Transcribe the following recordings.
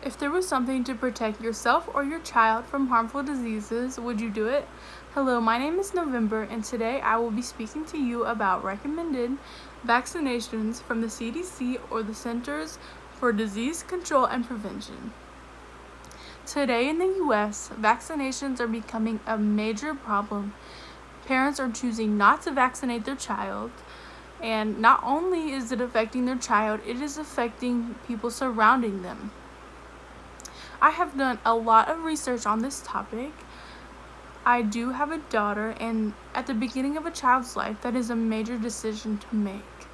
If there was something to protect yourself or your child from harmful diseases, would you do it? Hello, my name is November, and today I will be speaking to you about recommended vaccinations from the CDC, or the Centers for Disease Control and Prevention. Today in the US, vaccinations are becoming a major problem. Parents are choosing not to vaccinate their child, and not only is it affecting their child, it is affecting people surrounding them. I have done a lot of research on this topic. I do have a daughter, and at the beginning of a child's life, that is a major decision to make.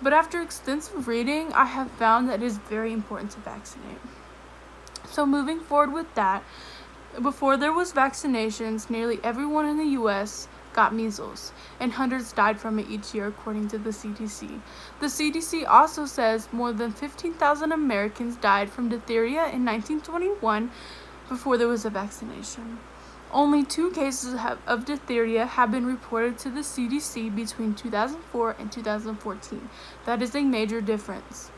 But after extensive reading, I have found that it is very important to vaccinate. So moving forward with that, before there was vaccinations, nearly everyone in the US got measles, and hundreds died from it each year according to the CDC. The CDC also says more than 15,000 Americans died from diphtheria in 1921 before there was a vaccination. Only 2 cases of diphtheria have been reported to the CDC between 2004 and 2014. That is a major difference.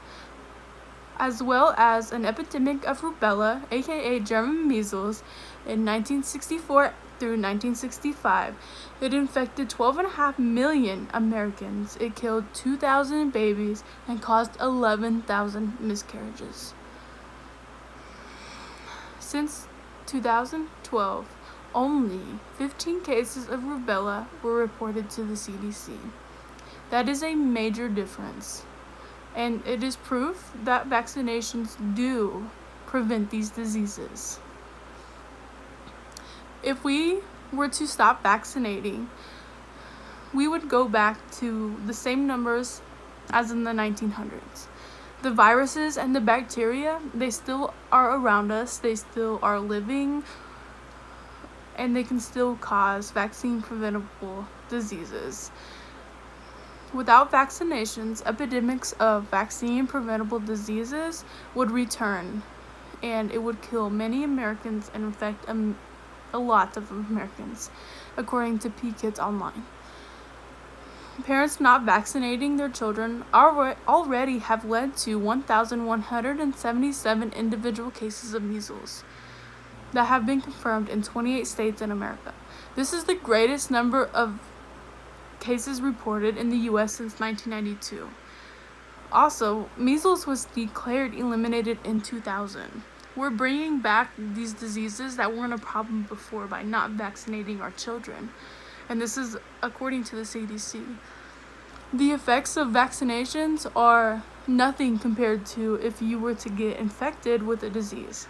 As well as an epidemic of rubella, aka German measles, in 1964 through 1965. It infected 12.5 million Americans. It killed 2,000 babies and caused 11,000 miscarriages. Since 2012, only 15 cases of rubella were reported to the CDC. That is a major difference, and it is proof that vaccinations do prevent these diseases. If we were to stop vaccinating, we would go back to the same numbers as in the 1900s. The viruses and the bacteria, they still are around us, they still are living, and they can still cause vaccine-preventable diseases. Without vaccinations, epidemics of vaccine-preventable diseases would return, and it would kill many Americans and infect a lot of Americans, according to PKids Online. Parents not vaccinating their children already have led to 1,177 individual cases of measles that have been confirmed in 28 states in America. This is the greatest number of cases reported in the US since 1992. Also, measles was declared eliminated in 2000. We're bringing back these diseases that weren't a problem before by not vaccinating our children. And this is according to the CDC. The effects of vaccinations are nothing compared to if you were to get infected with a disease.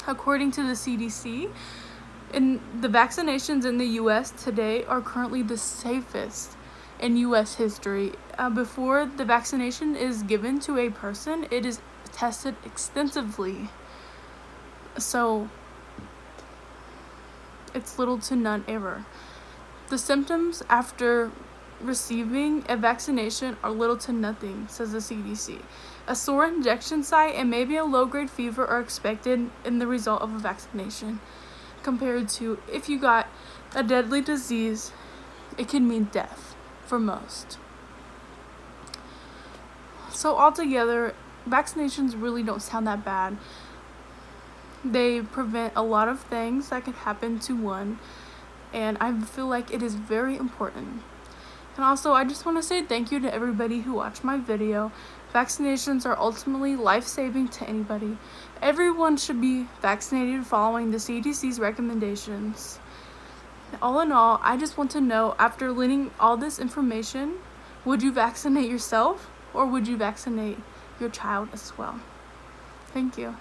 According to the CDC, the vaccinations in the US today are currently the safest in US history. Before the vaccination is given to a person, it is tested extensively. So it's little to none error. The symptoms after receiving a vaccination are little to nothing, says the CDC. A sore injection site and maybe a low-grade fever are expected in the result of a vaccination, compared to if you got a deadly disease, it can mean death for most. So altogether, vaccinations really don't sound that bad. They prevent a lot of things that could happen to one, and I feel like it is very important. And also, I just want to say thank you to everybody who watched my video. Vaccinations are ultimately life-saving to anybody. Everyone should be vaccinated following the CDC's recommendations. All in all, I just want to know, after learning all this information, would you vaccinate yourself or would you vaccinate your child as well? Thank you.